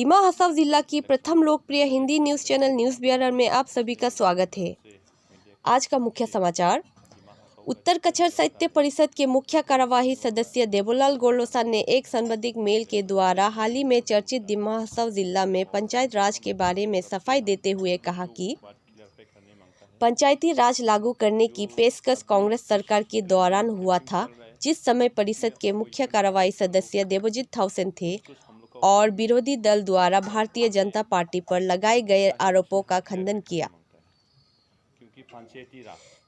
दीमा हसाव जिला की प्रथम लोकप्रिय Hindi news channel news Bihar में आप सभी का स्वागत है। आज का मुख्य समाचार। उत्तर कछर साहित्य परिषद के मुख्य कार्यवाही सदस्य देवोलाल गोरलोसा ने एक संवादिक मेल के द्वारा हाल ही में चर्चित दीमा हसाव जिला में पंचायत राज के बारे में सफाई देते हुए कहा कि पंचायती राज लागू करने की पेशकश कांग्रेस सरकार के दौरान हुआ था, जिस समय परिषद के मुख्य कार्यवाही सदस्य देवजीत थाउसेन थे और विरोधी दल द्वारा भारतीय जनता पार्टी पर लगाए गए आरोपों का खंडन किया।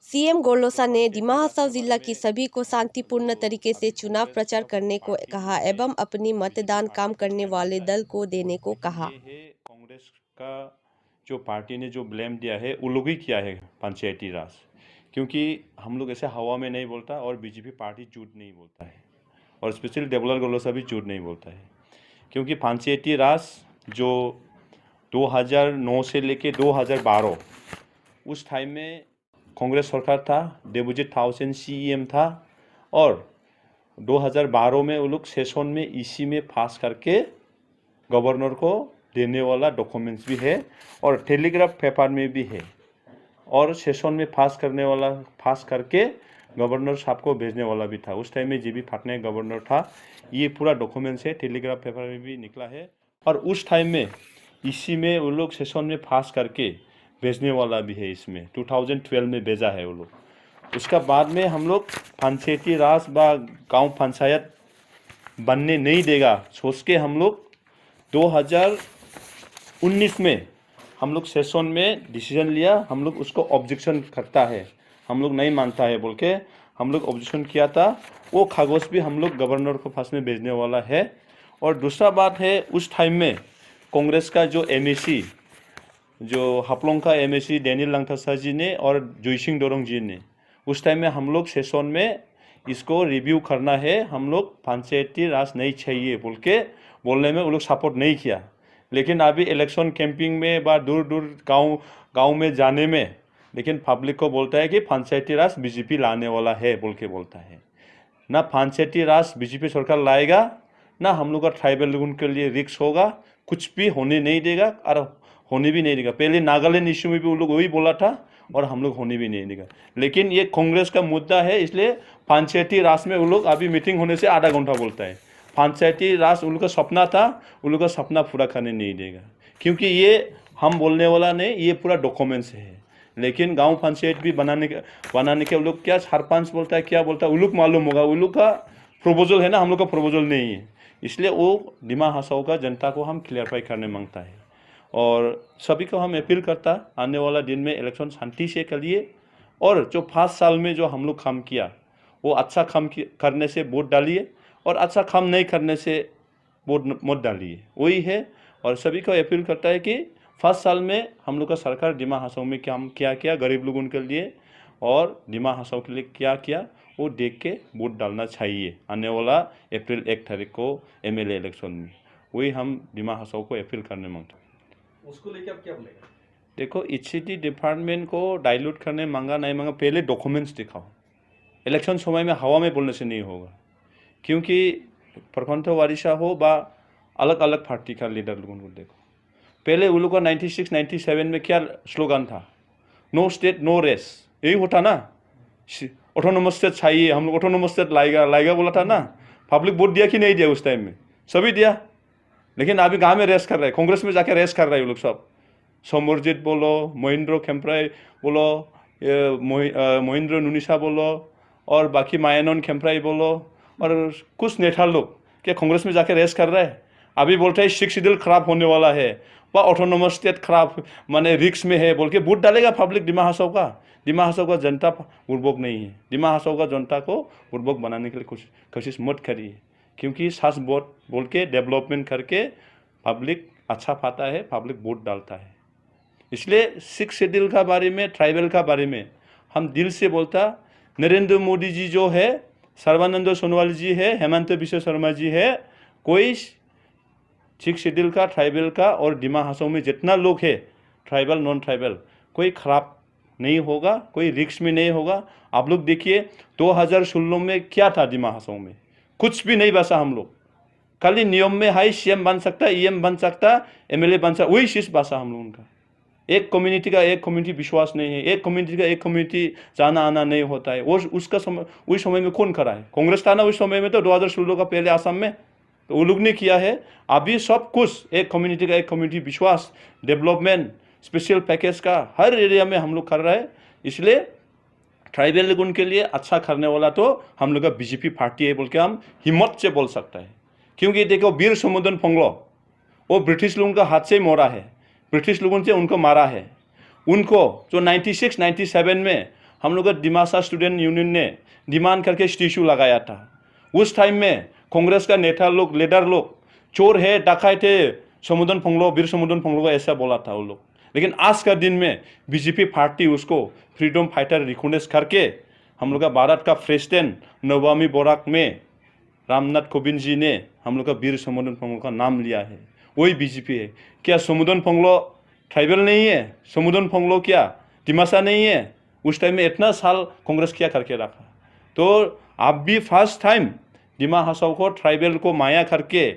सीएम गोरलोसा ने दीमा हसाव जिला की सभी को शांतिपूर्ण तरीके से चुनाव प्रचार करने को कहा एवं अपनी मतदान काम करने वाले दल को देने को कहा। कांग्रेस का जो पार्टी ने जो ब्लेम दिया है वो लोग ही किया है पंचायती राज, क्योंकि हम लोग ऐसे हवा में नहीं बोलता और बीजेपी पार्टी झूठ नहीं बोलता है और स्पेशली देवोलाल गोरलोसा भी झूठ नहीं बोलता है, क्योंकि पंचायती राज जो 2009 से लेके 2012 उस टाइम में कांग्रेस सरकार था, देवजीत थाउसेन सीएम था और 2012 में वो लोग सेशन में इसी में पास करके गवर्नर को देने वाला डॉक्यूमेंट्स भी है और टेलीग्राफ पेपर में भी है और सेशन में पास करके गवर्नर साहब को भेजने वाला भी था। उस टाइम में जीबी पटनायक गवर्नर था। ये पूरा डॉक्यूमेंट्स है, टेलीग्राफ पेपर में भी निकला है और उस टाइम में इसी में वो लोग सेशन में पास करके भेजने वाला भी है। इसमें 2012 में भेजा है वो लोग। उसका बाद में हम लोग पंचायती राज व गाँव पंचायत बनने नहीं देगा सोच के हम लोग 2019 में हम लोग सेशन में डिसीजन लिया। हम लोग उसको ऑब्जेक्शन करता है, हम लोग नहीं मानता है बोल के हम लोग ऑब्जेक्शन किया था। वो कागज़ भी हम लोग गवर्नर को पास में भेजने वाला है। और दूसरा बात है, उस टाइम में कांग्रेस का जो एमएसी जो हापलोंग का एमएसी डेनियल लांगथासा जी ने और जोइसिंग डोरंग जी ने उस टाइम में हम लोग सेशन में इसको रिव्यू करना है, हम लोग पंचायती राज नहीं चाहिए बोल के बोलने में वो लोग सपोर्ट नहीं किया। लेकिन अभी इलेक्शन कैंपिंग में व दूर दूर गांव में जाने में लेकिन पब्लिक को बोलता है कि पंचायती राज बीजेपी लाने वाला है बोल के बोलता है। ना पंचायती राज बीजेपी सरकार लाएगा, ना हम लोग का ट्राइबल लोगों के लिए रिक्स होगा, कुछ भी होने नहीं देगा और होने भी नहीं देगा। पहले नागालैंड इश्यू में भी वो लोग वही बोला था और हम लोग होने भी नहीं देगा। लेकिन ये कांग्रेस का मुद्दा है, इसलिए पंचायती राज में वो लोग अभी मीटिंग होने से आधा घंटा बोलता है। पंचायती राज उन लोग का सपना था, उन लोग का सपना पूरा करने नहीं देगा, क्योंकि ये हम बोलने वाला नहीं, ये पूरा डॉक्यूमेंट्स है। लेकिन गांव पंचायत भी बनाने के वो लोग क्या सरपंच बोलता है, क्या बोलता है, वो लोग मालूम होगा। वो लोग का प्रपोजल है ना, हम लोग का प्रपोजल नहीं है। इसलिए वो दीमा हसाव का जनता को हम क्लियरफाई करने मांगता है और सभी को हम अपील करता आने वाला दिन में इलेक्शन शांति से करिए और जो 5 साल में जो हम लोग काम किया वो अच्छा काम करने से वोट डालिए और अच्छा काम नहीं करने से वोट मत डालिए, वही है। और सभी को अपील करता है कि 5 साल में हम लोग का सरकार दीमा हसाव में क्या किया गरीब लोगों के लिए और दीमा हसाव के लिए क्या किया वो देख के वोट डालना चाहिए आने वाला अप्रैल 1 तारीख को एमएलए इलेक्शन में। वही हम दीमा हसाव को अपील करने मांगते हैं। उसको लेके आप क्या बोलेगा? देखो, ईसीटी डिपार्टमेंट को डाइल्यूट करने मांगा नहीं मांगा, पहले डॉक्यूमेंट्स दिखाओ। इलेक्शन समय में हवा में बोलने से नहीं होगा, क्योंकि प्रखंड वारिशा हो बा अलग अलग पार्टी का लीडर लोगों को देखो। पहले वो लोग का 96-97 में क्या स्लोगन था, नो स्टेट नो रेस, यही होता ना। ऑटोनोमस स्टेट चाहिए, हम लोग ऑटोनोमस स्टेट लाएगा बोला था ना। पब्लिक वोट दिया कि नहीं दिया उस टाइम में? सभी दिया। लेकिन अभी गांव में रेस कर रहे हैं, कांग्रेस में जाके रेस कर रहे हैं वो लोग सब। सोमरजीत बोलो, महेंद्र खेम्प्राई बोलो, महेंद्र नुनिसा बोलो और बाकी मायानन खेम्प्राई बोलो और कुछ नेता लोग क्या कांग्रेस में जाके रेस कर रहे हैं। अभी बोलते हैं 6 शेड्यूल खराब होने वाला है व ऑटोनोमस स्टेट खराब माने रिक्स में है बोल के वोट डालेगा पब्लिक दीमा हसाव का। दीमा हसाव का जनता बुर्बक नहीं है। दीमा हसाव का जनता को बुर्बक बनाने के लिए कोशिश मत करिए, क्योंकि सास वोट बोल के डेवलपमेंट करके पब्लिक अच्छा पाता है, पब्लिक वोट डालता है। इसलिए 6 शेड्यूल का बारे में, ट्राइबल का बारे में हम दिल से बोलता। नरेंद्र मोदी जी जो है, सर्बानंद सोनोवाल जी है, हेमंत बिश्व शर्मा जी है, कोई 6 शेड्यूल का, ट्राइबल का और दीमा हसाव में जितना लोग है, ट्राइबल नॉन ट्राइबल, कोई खराब नहीं होगा, कोई रिक्स में नहीं होगा। आप लोग देखिए 2016 में क्या था दीमा हसाव में, कुछ भी नहीं बचा हम लोग। खाली नियम में हाई सीएम बन सकता, ईएम बन सकता, एमएलए बन सकता, वही चीज भाषा हम लोगों का। एक कम्युनिटी का एक कम्युनिटी विश्वास नहीं है, एक कम्युनिटी का एक कम्युनिटी जाना आना नहीं होता है। वो उसका समय, उस समय में कौन करा है? कांग्रेस था ना उस समय में, तो 2016 का पहले आसाम में तो वो लोग ने किया है। अभी सब कुछ एक कम्युनिटी का एक कम्युनिटी विश्वास, डेवलपमेंट, स्पेशल पैकेज का हर एरिया में हम लोग कर रहे हैं। इसलिए ट्राइबल लोगों के लिए अच्छा करने वाला तो हम लोग का बीजेपी पार्टी है बोल के हम हिम्मत से बोल सकता है। क्योंकि देखो वीर समुद्र फोंगलो वो ब्रिटिश लोगों का हाथ से मरा है, ब्रिटिश लोगों से उनको मारा है। उनको जो 96-97 में हम लोग का दिमासा स्टूडेंट यूनियन ने डिमांड करके स्टैचू लगाया था। उस टाइम में कांग्रेस का नेता लोग, लीडर लोग चोर है, डकैत है, समुद्र फोंगलो, वीर समुद्र फोंगलो ऐसा बोला था वो लोग। लेकिन आज का दिन में बीजेपी पार्टी उसको फ्रीडम फाइटर रिकॉग्नाइज करके हम लोग का भारत का प्रेसिडेंट नवमी बोराक में रामनाथ कोविंद जी ने हम लोग का वीर समुद्र फोंगलो का नाम लिया है। वही बीजेपी है। क्या समुद्र फोंगलो ट्राइबल नहीं है? समुद्र फोंगलो क्या दिमासा नहीं है? उस टाइम में इतना साल कांग्रेस क्या करके रखा। तो आप भी फर्स्ट टाइम दिमा हासाओ को ट्राइबल को माया करके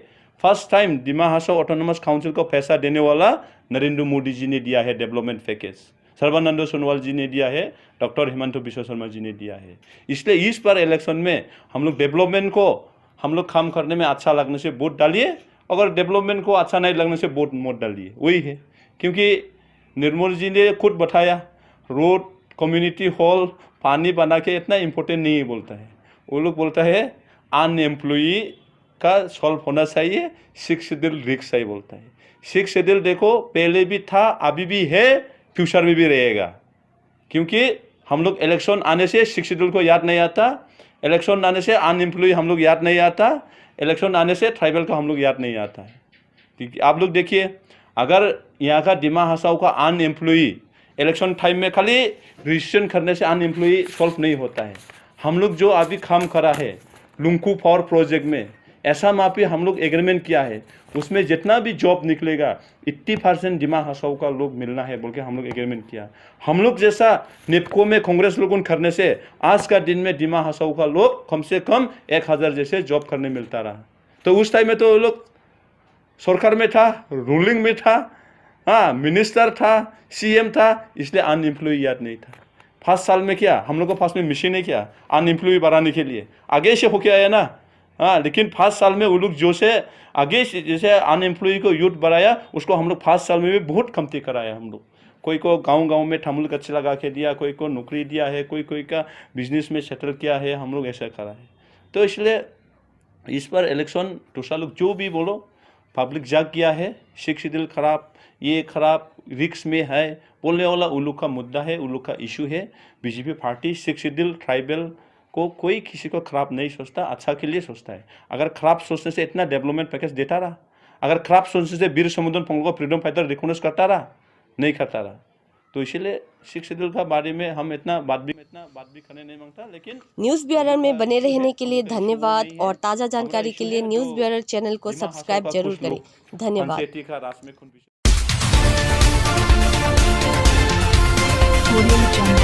फर्स्ट टाइम दिमा हासाओ ऑटोनोमस काउंसिल को पैसा देने वाला नरेंद्र मोदी जी ने दिया है, डेवलपमेंट पैकेज सर्बानंद सोनोवाल जी ने दिया है, डॉक्टर हिमंत बिश्व शर्मा जी ने दिया है। इसलिए इस बार इलेक्शन में हम लोग डेवलपमेंट को हम लोग काम करने में अच्छा लगने से वोट डालिए, अगर डेवलपमेंट को अच्छा नहीं लगने से वोट मत डालिए। वही है, क्योंकि निर्मल जी ने खुद बताया रोड, कम्युनिटी हॉल, पानी बना के इतना इम्पोर्टेंट नहीं बोलता है। वो लोग बोलता है अनएम्प्लॉई का सॉल्व होना चाहिए, 6 शेड्यूल रिक्स चाहिए बोलता है। 6 शेड्यूल देखो पहले भी था, अभी भी है, फ्यूचर में भी रहेगा। क्योंकि हम लोग इलेक्शन आने से 6 शेड्यूल को याद नहीं आता, इलेक्शन आने से अनएम्प्लॉय हम लोग याद नहीं आता, इलेक्शन आने से ट्राइबल का हम लोग याद नहीं आता है। क्योंकि आप लोग देखिए, अगर यहाँ का दिमा हासाओ का अनएम्प्लॉय इलेक्शन टाइम में खाली रजिस्ट्रेशन करने से अनएम्प्लॉय सॉल्व नहीं होता है। हम लोग जो अभी काम करा है लुंकू पावर प्रोजेक्ट में, ऐसा मापी हम लोग एग्रीमेंट किया है, उसमें जितना भी जॉब निकलेगा 80% दिमा हासाओ का लोग मिलना है बोल के हम लोग एग्रीमेंट किया। हम लोग जैसा नेपको में कांग्रेस लोगों करने से आज का दिन में दिमा हासाओ का लोग कम से कम 1000 जैसे जॉब करने मिलता रहा। तो उस टाइम में तो लोग सरकार में था, रूलिंग में था, हाँ मिनिस्टर था, सीएम था, इसलिए अनएम्प्लॉय याद नहीं था। 5 साल में क्या हम लोग को पास में मशीन है क्या अनएम्प्लॉय बढ़ाने के लिए? आगे से हो गया है ना, हाँ। लेकिन 5 साल में वो लोग जो से आगे से जैसे अनएम्प्लॉय को यूथ बढ़ाया, उसको हम लोग 5 साल में भी बहुत कमती कराया। हम लोग कोई को गांव में ठमुल कच्चे लगा के दिया, कोई को नौकरी दिया है, कोई का बिजनेस में सेटल किया है, हम लोग ऐसा करा है। तो इसलिए इस पर इलेक्शन दूसरा लोग जो भी बोलो, पब्लिक जाग गया है। 6 शेड्यूल खराब, ये खराब, रिक्स में है बोलने वाला उन लोग का मुद्दा है, उन लोग का इशू है। बीजेपी पार्टी 6 शेड्यूल ट्राइबल को कोई किसी को खराब नहीं सोचता, अच्छा के लिए सोचता है। अगर खराब सोचने से इतना डेवलपमेंट पैकेज देता रहा, अगर खराब सोचने से वीर समुद्र फोंगलो को फ्रीडम फाइटर रिकॉग्नाइज करता रहा, नहीं करता रहा, तो इसीलिए 6 शेड्यूल का बारे में हम इतना बात भी करने नहीं मांगता। लेकिन न्यूज़ ब्यूरो में बने रहने के लिए धन्यवाद और ताज़ा जानकारी के लिए न्यूज़ ब्यूरो चैनल को सब्सक्राइब जरूर करें। धन्यवाद।